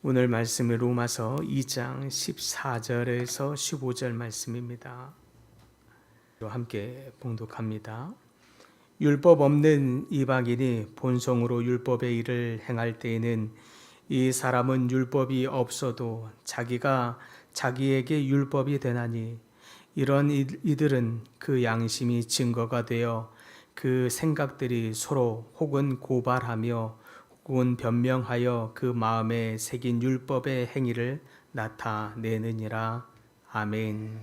오늘 말씀은 로마서 2장 14절에서 15절 말씀입니다. 함께 봉독합니다. 율법 없는 이방인이 본성으로 율법의 일을 행할 때에는 이 사람은 율법이 없어도 자기가 자기에게 율법이 되나니 이런 이들은 그 양심이 증거가 되어 그 생각들이 서로 혹은 고발하며 혹은 변명하여 그 마음에 새긴 율법의 행위를 나타내느니라. 아멘.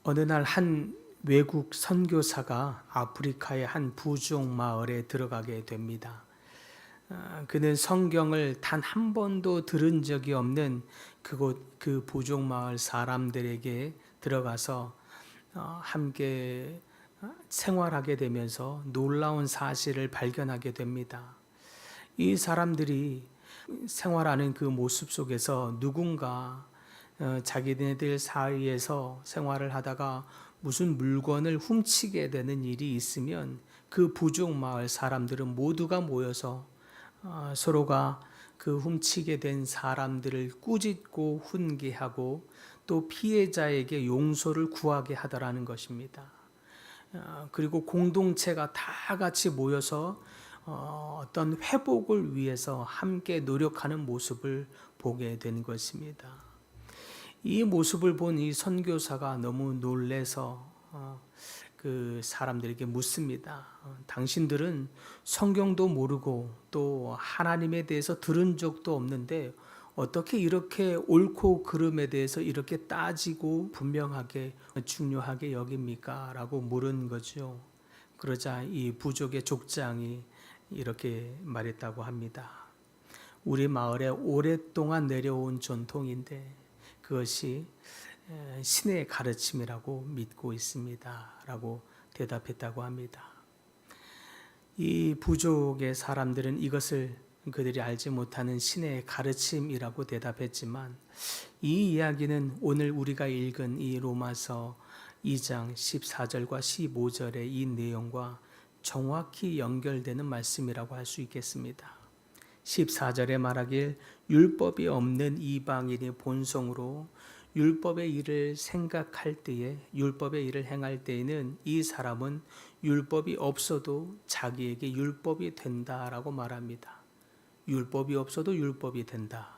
어느 날 한 외국 선교사가 아프리카의 한 부족 마을에 들어가게 됩니다. 그는 성경을 단 한 번도 들은 적이 없는 그 부족 마을 사람들에게 들어가서 함께 생활하게 되면서 놀라운 사실을 발견하게 됩니다. 이 사람들이 생활하는 그 모습 속에서 누군가 자기네들 사이에서 생활을 하다가 무슨 물건을 훔치게 되는 일이 있으면 그 부족 마을 사람들은 모두가 모여서 서로가 그 훔치게 된 사람들을 꾸짖고 훈계하고 또 피해자에게 용서를 구하게 하더라는 것입니다. 그리고 공동체가 다 같이 모여서 어떤 회복을 위해서 함께 노력하는 모습을 보게 된 것입니다. 이 모습을 본 이 선교사가 너무 놀래서 그 사람들에게 묻습니다. 당신들은 성경도 모르고 또 하나님에 대해서 들은 적도 없는데 어떻게 이렇게 옳고 그름에 대해서 이렇게 따지고 분명하게 중요하게 여깁니까? 라고 물은 거죠. 그러자 이 부족의 족장이 이렇게 말했다고 합니다. 우리 마을에 오랫동안 내려온 전통인데 그것이 신의 가르침이라고 믿고 있습니다. 라고 대답했다고 합니다. 이 부족의 사람들은 이것을 그들이 알지 못하는 신의 가르침이라고 대답했지만 이 이야기는 오늘 우리가 읽은 이 로마서 2장 14절과 15절의 이 내용과 정확히 연결되는 말씀이라고 할 수 있겠습니다. 14절에 말하길 율법이 없는 이방인이 본성으로 율법의 일을 생각할 때에 율법의 일을 행할 때에는 이 사람은 율법이 없어도 자기에게 율법이 된다라고 말합니다. 율법이 없어도 율법이 된다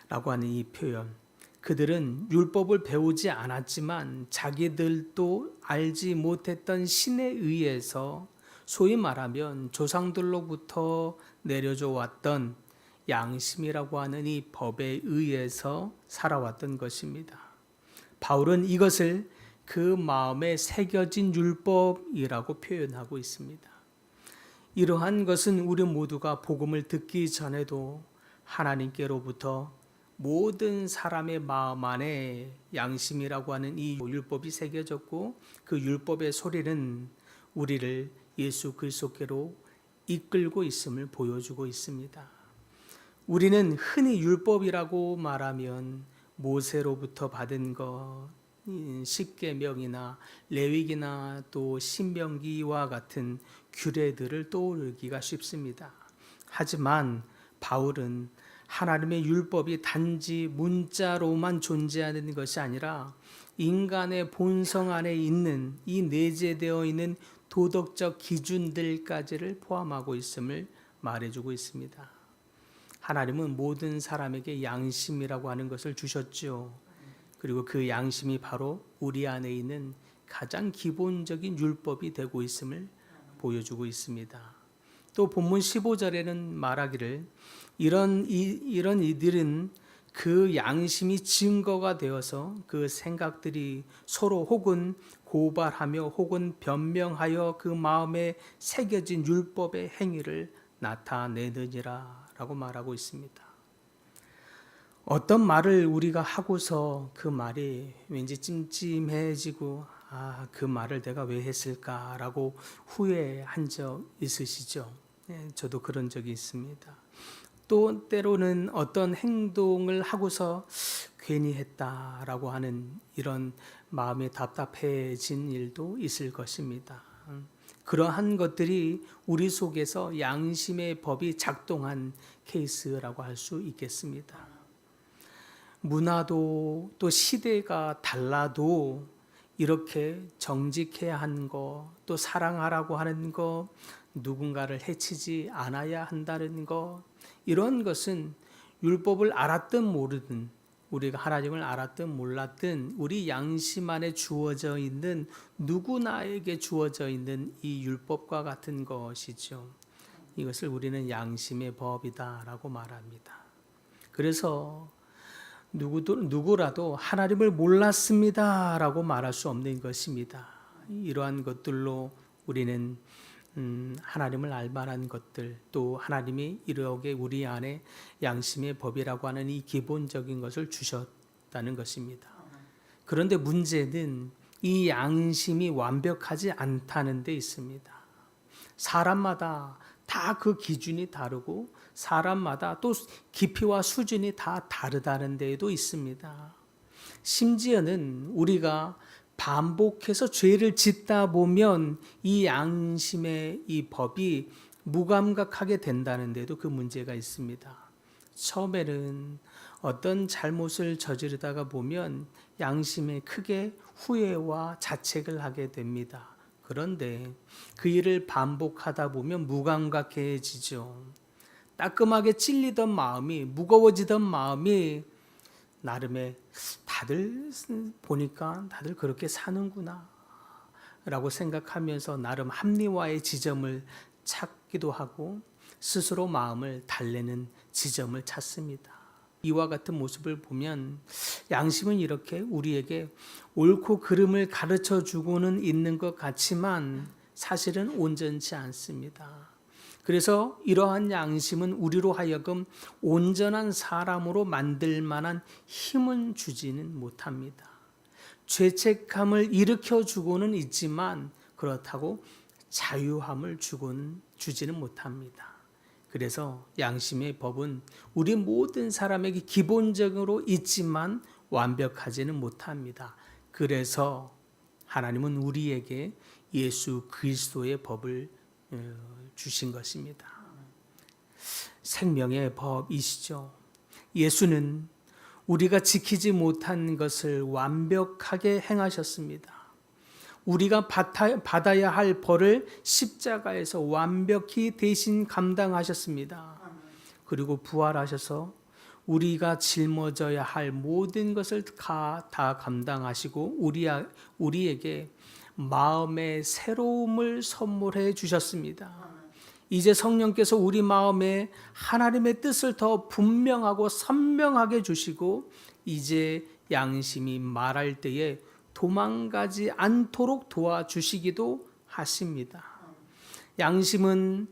라고 하는 이 표현, 그들은 율법을 배우지 않았지만 자기들도 알지 못했던 신에 의해서 소위 말하면 조상들로부터 내려져 왔던 양심이라고 하는 이 법에 의해서 살아왔던 것입니다. 바울은 이것을 그 마음에 새겨진 율법이라고 표현하고 있습니다. 이러한 것은 우리 모두가 복음을 듣기 전에도 하나님께로부터 모든 사람의 마음 안에 양심이라고 하는 이 율법이 새겨졌고 그 율법의 소리는 우리를 예수 그리스도께로 이끌고 있음을 보여주고 있습니다. 우리는 흔히 율법이라고 말하면 모세로부터 받은 것, 십계명이나 레위기나 또 신명기와 같은 규례들을 떠올리기가 쉽습니다. 하지만 바울은 하나님의 율법이 단지 문자로만 존재하는 것이 아니라 인간의 본성 안에 있는 이 내재되어 있는 도덕적 기준들까지를 포함하고 있음을 말해주고 있습니다. 하나님은 모든 사람에게 양심이라고 하는 것을 주셨죠. 그리고 그 양심이 바로 우리 안에 있는 가장 기본적인 율법이 되고 있음을 보여주고 있습니다. 또 본문 15절에는 말하기를 이런 이들은 그 양심이 증거가 되어서 그 생각들이 서로 혹은 고발하며 혹은 변명하여 그 마음에 새겨진 율법의 행위를 나타내느니라 라고 말하고 있습니다. 어떤 말을 우리가 하고서 그 말이 왠지 찜찜해지고 그 말을 내가 왜 했을까라고 후회한 적 있으시죠? 저도 그런 적이 있습니다. 또 때로는 어떤 행동을 하고서 괜히 했다라고 하는 이런 마음이 답답해진 일도 있을 것입니다. 그러한 것들이 우리 속에서 양심의 법이 작동한 케이스라고 할 수 있겠습니다. 문화도 또 시대가 달라도 이렇게 정직해야 하는 거, 또 사랑하라고 하는 거, 누군가를 해치지 않아야 한다는 거, 이런 것은 율법을 알았든 모르든, 우리가 하나님을 알았든 몰랐든 우리 양심 안에 주어져 있는, 누구나에게 주어져 있는 이 율법과 같은 것이죠. 이것을 우리는 양심의 법이다라고 말합니다. 그래서 누구라도 하나님을 몰랐습니다라고 말할 수 없는 것입니다. 이러한 것들로 우리는 하나님을 알 만한 것들, 또 하나님이 이렇게 우리 안에 양심의 법이라고 하는 이 기본적인 것을 주셨다는 것입니다. 그런데 문제는 이 양심이 완벽하지 않다는 데 있습니다. 사람마다 다 그 기준이 다르고 사람마다 또 깊이와 수준이 다 다르다는 데에도 있습니다. 심지어는 우리가 반복해서 죄를 짓다 보면 이 양심의 이 법이 무감각하게 된다는 데도 그 문제가 있습니다. 처음에는 어떤 잘못을 저지르다가 보면 양심에 크게 후회와 자책을 하게 됩니다. 그런데 그 일을 반복하다 보면 무감각해지죠. 따끔하게 찔리던 마음이, 무거워지던 마음이 나름의 다들 보니까 다들 그렇게 사는구나 라고 생각하면서 나름 합리화의 지점을 찾기도 하고 스스로 마음을 달래는 지점을 찾습니다. 이와 같은 모습을 보면 양심은 이렇게 우리에게 옳고 그름을 가르쳐 주고는 있는 것 같지만 사실은 온전치 않습니다. 그래서 이러한 양심은 우리로 하여금 온전한 사람으로 만들 만한 힘은 주지는 못합니다. 죄책감을 일으켜 주고는 있지만 그렇다고 자유함을 주지는 못합니다. 그래서 양심의 법은 우리 모든 사람에게 기본적으로 있지만 완벽하지는 못합니다. 그래서 하나님은 우리에게 예수 그리스도의 법을 주신 것입니다. 생명의 법이시죠. 예수는 우리가 지키지 못한 것을 완벽하게 행하셨습니다. 우리가 받아야 할 벌을 십자가에서 완벽히 대신 감당하셨습니다. 그리고 부활하셔서 우리가 짊어져야 할 모든 것을 다 감당하시고 우리에게 마음의 새로움을 선물해 주셨습니다. 이제 성령께서 우리 마음에 하나님의 뜻을 더 분명하고 선명하게 주시고 이제 양심이 말할 때에 도망가지 않도록 도와주시기도 하십니다. 양심은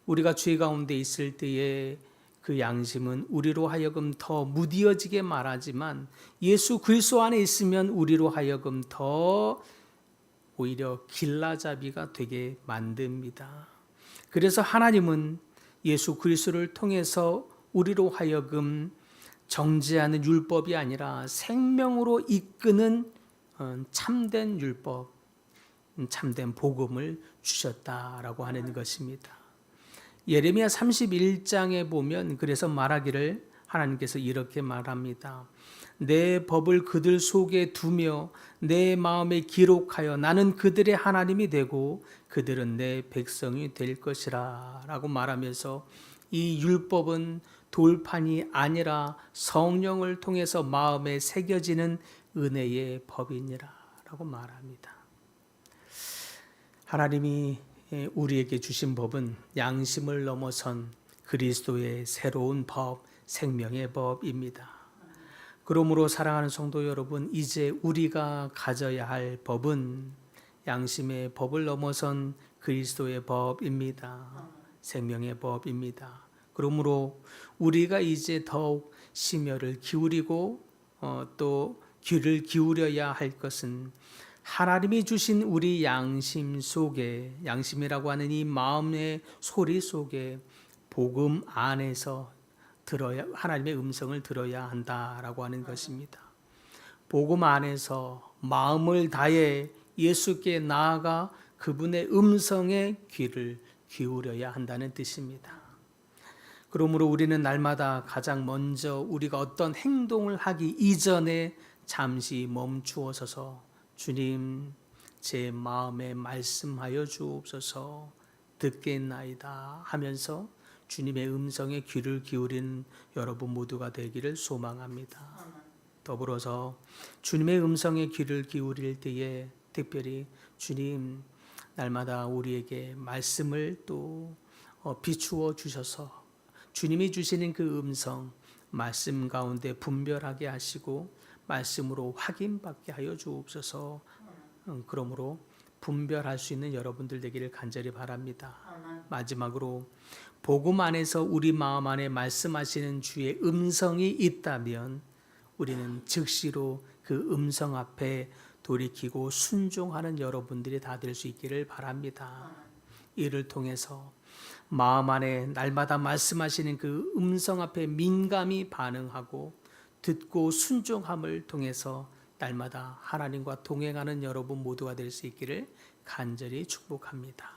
우리가 죄 가운데 있을 때에 그 양심은 우리로 하여금 더 무디어지게 말하지만 예수 그리스도 안에 있으면 우리로 하여금 더 오히려 길라잡이가 되게 만듭니다. 그래서 하나님은 예수 그리스도를 통해서 우리로 하여금 정죄하는 율법이 아니라 생명으로 이끄는 참된 율법, 참된 복음을 주셨다라고 하는 것입니다. 예레미야 31장에 보면 그래서 말하기를 하나님께서 이렇게 말합니다. 내 법을 그들 속에 두며 내 마음에 기록하여 나는 그들의 하나님이 되고 그들은 내 백성이 될 것이라 라고 말하면서 이 율법은 돌판이 아니라 성령을 통해서 마음에 새겨지는 은혜의 법이니라 라고 말합니다. 하나님이 우리에게 주신 법은 양심을 넘어선 그리스도의 새로운 법, 생명의 법입니다. 그러므로 사랑하는 성도 여러분, 이제 우리가 가져야 할 법은 양심의 법을 넘어선 그리스도의 법입니다. 생명의 법입니다. 그러므로 우리가 이제 더욱 심혈을 기울이고 또 귀를 기울여야 할 것은 하나님이 주신 우리 양심 속에, 양심이라고 하는 이 마음의 소리 속에 복음 안에서 하나님의 음성을 들어야 한다라고 하는 것입니다. 복음 안에서 마음을 다해 예수께 나아가 그분의 음성에 귀를 기울여야 한다는 뜻입니다. 그러므로 우리는 날마다 가장 먼저 우리가 어떤 행동을 하기 이전에 잠시 멈추어 서서 주님, 제 마음에 말씀하여 주옵소서, 듣겠나이다 하면서 주님의 음성에 귀를 기울인 여러분 모두가 되기를 소망합니다. 더불어서 주님의 음성에 귀를 기울일 때에 특별히 주님, 날마다 우리에게 말씀을 또 비추어 주셔서 주님이 주시는 그 음성, 말씀 가운데 분별하게 하시고 말씀으로 확인받게 하여 주옵소서. 그러므로 분별할 수 있는 여러분들 되기를 간절히 바랍니다. 마지막으로 복음 안에서 우리 마음 안에 말씀하시는 주의 음성이 있다면 우리는 즉시로 그 음성 앞에 돌이키고 순종하는 여러분들이 다 될 수 있기를 바랍니다. 이를 통해서 마음 안에 날마다 말씀하시는 그 음성 앞에 민감히 반응하고 듣고 순종함을 통해서 날마다 하나님과 동행하는 여러분 모두가 될 수 있기를 간절히 축복합니다.